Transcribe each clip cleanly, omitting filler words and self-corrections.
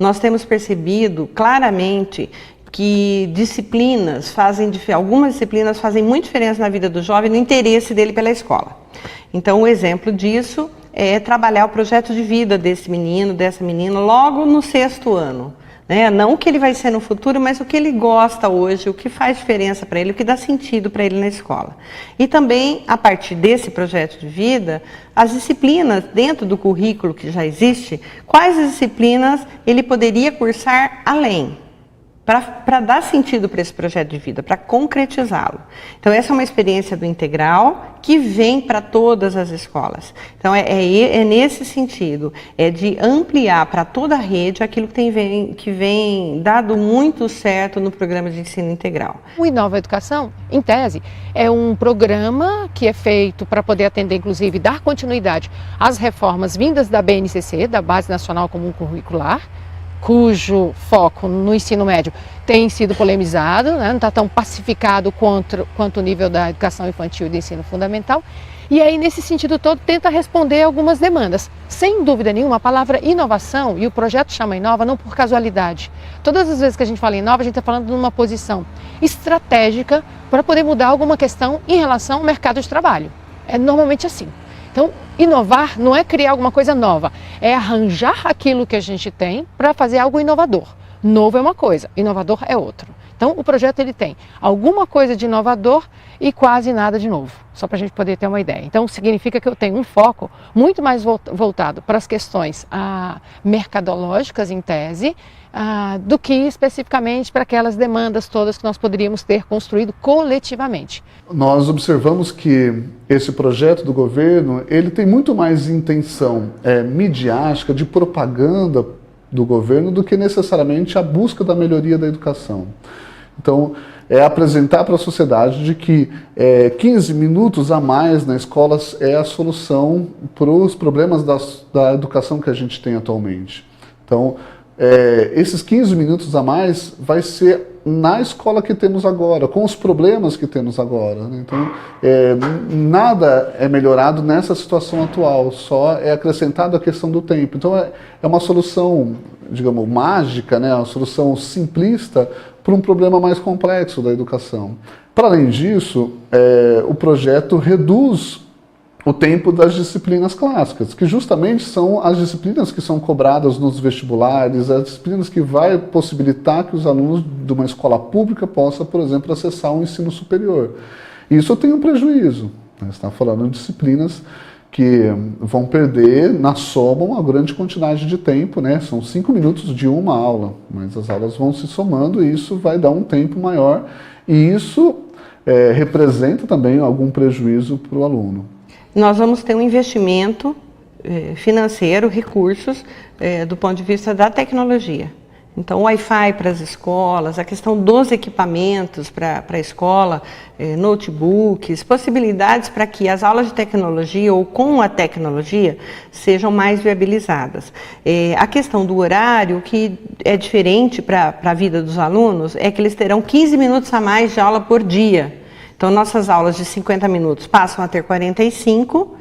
nós temos percebido claramente que algumas disciplinas fazem muita diferença na vida do jovem, no interesse dele pela escola. Então, o exemplo disso é trabalhar o projeto de vida desse menino, dessa menina, logo no 6º ano. Não o que ele vai ser no futuro, mas o que ele gosta hoje, o que faz diferença para ele, o que dá sentido para ele na escola. E também, a partir desse projeto de vida, as disciplinas dentro do currículo que já existe, quais disciplinas ele poderia cursar além, para dar sentido para esse projeto de vida, para concretizá-lo. Então, essa é uma experiência do integral que vem para todas as escolas. Então, é nesse sentido, é de ampliar para toda a rede aquilo que vem dado muito certo no programa de ensino integral. O Inova Educação, em tese, é um programa que é feito para poder atender, inclusive, dar continuidade às reformas vindas da BNCC, da Base Nacional Comum Curricular, cujo foco no ensino médio tem sido polemizado, não está tão pacificado quanto o nível da educação infantil e do ensino fundamental. E aí, nesse sentido todo, tenta responder algumas demandas. Sem dúvida nenhuma, a palavra inovação, e o projeto chama Inova não por casualidade. Todas as vezes que a gente fala Inova, a gente está falando de uma posição estratégica para poder mudar alguma questão em relação ao mercado de trabalho. É normalmente assim. Então, inovar não é criar alguma coisa nova, é arranjar aquilo que a gente tem para fazer algo inovador. Novo é uma coisa, inovador é outro. Então, o projeto ele tem alguma coisa de inovador e quase nada de novo, só para a gente poder ter uma ideia. Então, significa que eu tenho um foco muito mais voltado para as questões mercadológicas, em tese, do que especificamente para aquelas demandas todas que nós poderíamos ter construído coletivamente. Nós observamos que esse projeto do governo, ele tem muito mais intenção midiática, de propaganda do governo, do que necessariamente a busca da melhoria da educação. Então, é apresentar para a sociedade de que 15 minutos a mais na escola é a solução para os problemas da educação que a gente tem atualmente. Então, esses 15 minutos a mais vai ser na escola que temos agora, com os problemas que temos agora. Então, nada é melhorado nessa situação atual, só é acrescentado a questão do tempo. Então, é uma solução, digamos, mágica, uma solução simplista para um problema mais complexo da educação. Para além disso, o projeto reduz o tempo das disciplinas clássicas, que justamente são as disciplinas que são cobradas nos vestibulares, as disciplinas que vai possibilitar que os alunos de uma escola pública possam, por exemplo, acessar um ensino superior. E isso tem um prejuízo. Você está falando de disciplinas que vão perder, na soma, uma grande quantidade de tempo, São 5 minutos de uma aula, mas as aulas vão se somando e isso vai dar um tempo maior. E isso representa também algum prejuízo para o aluno. Nós vamos ter um investimento financeiro, recursos, do ponto de vista da tecnologia. Então, o Wi-Fi para as escolas, a questão dos equipamentos para a escola, notebooks, possibilidades para que as aulas de tecnologia ou com a tecnologia sejam mais viabilizadas. A questão do horário, que é diferente para a vida dos alunos, é que eles terão 15 minutos a mais de aula por dia. Então, nossas aulas de 50 minutos passam a ter 45,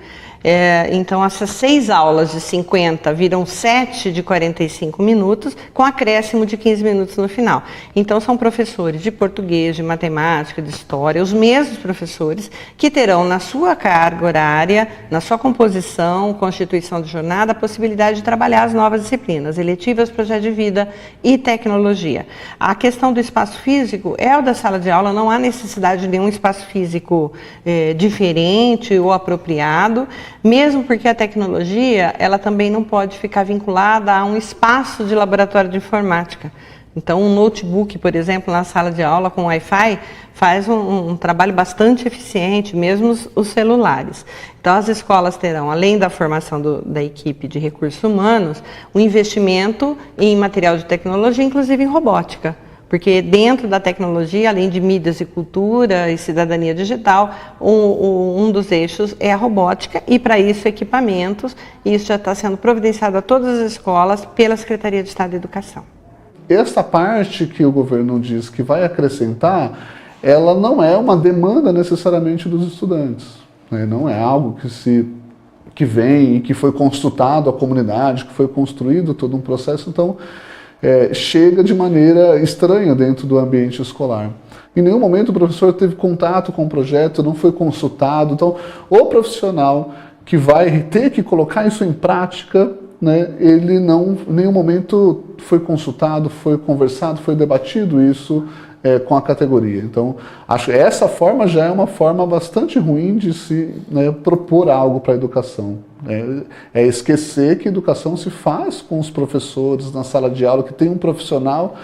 então essas 6 aulas de 50 viram 7 de 45 minutos, com acréscimo de 15 minutos no final. Então, são professores de português, de matemática, de história, os mesmos professores que terão na sua carga horária, na sua composição, constituição de jornada, a possibilidade de trabalhar as novas disciplinas, eletivas, projeto de vida e tecnologia. A questão do espaço físico é o da sala de aula, não há necessidade de nenhum espaço físico diferente ou apropriado, mesmo porque a tecnologia, ela também não pode ficar vinculada a um espaço de laboratório de informática. Então, um notebook, por exemplo, na sala de aula com Wi-Fi, faz um trabalho bastante eficiente, mesmo os celulares. Então, as escolas terão, além da formação da equipe de recursos humanos, um investimento em material de tecnologia, inclusive em robótica. Porque dentro da tecnologia, além de mídias e cultura e cidadania digital, um dos eixos é a robótica e, para isso, equipamentos. E isso já está sendo providenciado a todas as escolas pela Secretaria de Estado de Educação. Esta parte que o governo diz que vai acrescentar, ela não é uma demanda necessariamente dos estudantes. Não é algo que vem e que foi consultado a comunidade, que foi construído todo um processo. Então, chega de maneira estranha dentro do ambiente escolar. Em nenhum momento o professor teve contato com o projeto, não foi consultado. Então, o profissional que vai ter que colocar isso em prática, né, ele não, em nenhum momento foi consultado, foi conversado, foi debatido isso com a categoria. Então, acho que essa forma já é uma forma bastante ruim de se, né, propor algo para a educação. É esquecer que educação se faz com os professores na sala de aula, que tem um profissional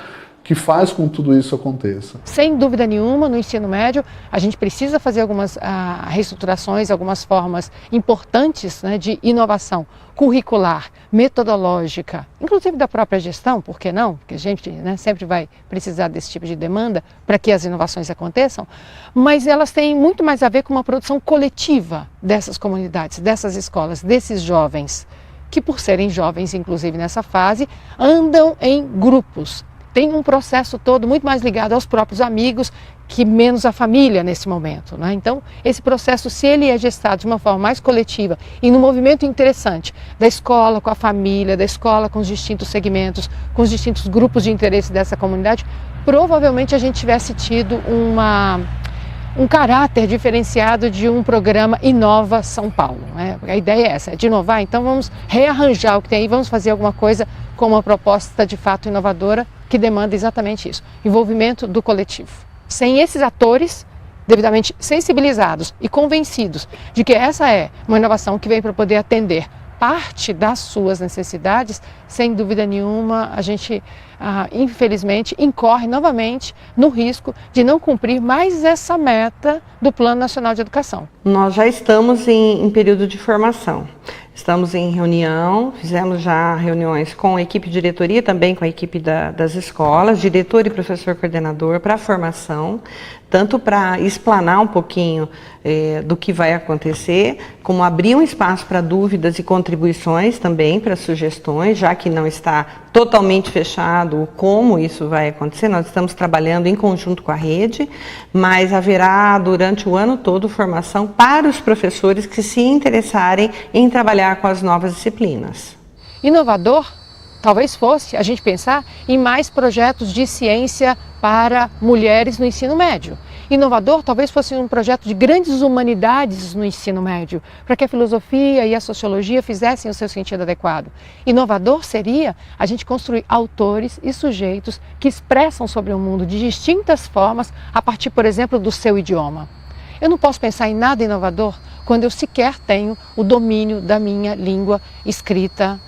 que faz com que tudo isso aconteça. Sem dúvida nenhuma, no ensino médio, a gente precisa fazer algumas reestruturações, algumas formas importantes, né, de inovação curricular, metodológica, inclusive da própria gestão, por que não? Porque a gente, né, sempre vai precisar desse tipo de demanda para que as inovações aconteçam, mas elas têm muito mais a ver com uma produção coletiva dessas comunidades, dessas escolas, desses jovens, que por serem jovens, inclusive nessa fase, andam em grupos. Tem um processo todo muito mais ligado aos próprios amigos que menos à família nesse momento, né? Então, esse processo, se ele é gestado de uma forma mais coletiva e num movimento interessante da escola com a família, da escola com os distintos segmentos, com os distintos grupos de interesse dessa comunidade, provavelmente a gente tivesse tido um caráter diferenciado de um programa Inova São Paulo, né? A ideia é essa, é de inovar, então vamos rearranjar o que tem aí, vamos fazer alguma coisa com uma proposta de fato inovadora que demanda exatamente isso, envolvimento do coletivo. Sem esses atores devidamente sensibilizados e convencidos de que essa é uma inovação que vem para poder atender parte das suas necessidades, sem dúvida nenhuma, a gente, infelizmente, incorre novamente no risco de não cumprir mais essa meta do Plano Nacional de Educação. Nós já estamos em período de formação. Estamos em reunião, fizemos já reuniões com a equipe de diretoria, também com a equipe das escolas, diretor e professor coordenador para a formação, tanto para explanar um pouquinho do que vai acontecer, como abrir um espaço para dúvidas e contribuições também, para sugestões, já que não está totalmente fechado como isso vai acontecer. Nós estamos trabalhando em conjunto com a rede, mas haverá durante o ano todo formação para os professores que se interessarem em trabalhar com as novas disciplinas. Inovador talvez fosse a gente pensar em mais projetos de ciência para mulheres no ensino médio. Inovador talvez fosse um projeto de grandes humanidades no ensino médio, para que a filosofia e a sociologia fizessem o seu sentido adequado. Inovador seria a gente construir autores e sujeitos que expressam sobre o mundo de distintas formas, a partir, por exemplo, do seu idioma. Eu não posso pensar em nada inovador quando eu sequer tenho o domínio da minha língua escrita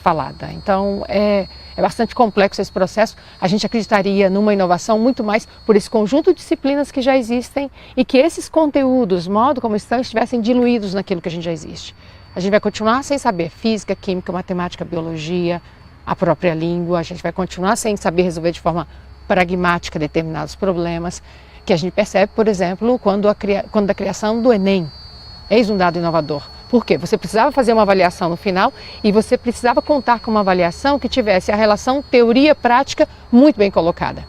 falada. Então, é bastante complexo esse processo. A gente acreditaria numa inovação muito mais por esse conjunto de disciplinas que já existem e que esses conteúdos, modo como estão, estivessem diluídos naquilo que a gente já existe. A gente vai continuar sem saber física, química, matemática, biologia, a própria língua. A gente vai continuar sem saber resolver de forma pragmática determinados problemas que a gente percebe, por exemplo, quando da criação do Enem. Eis um dado inovador. Por quê? Você precisava fazer uma avaliação no final e você precisava contar com uma avaliação que tivesse a relação teoria-prática muito bem colocada.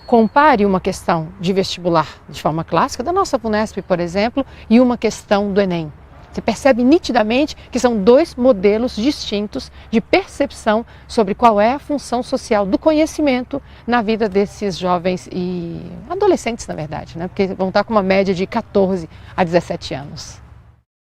Compare uma questão de vestibular de forma clássica, da nossa VUNESP, por exemplo, e uma questão do Enem. Você percebe nitidamente que são dois modelos distintos de percepção sobre qual é a função social do conhecimento na vida desses jovens e adolescentes, na verdade, né? Porque vão estar com uma média de 14 a 17 anos.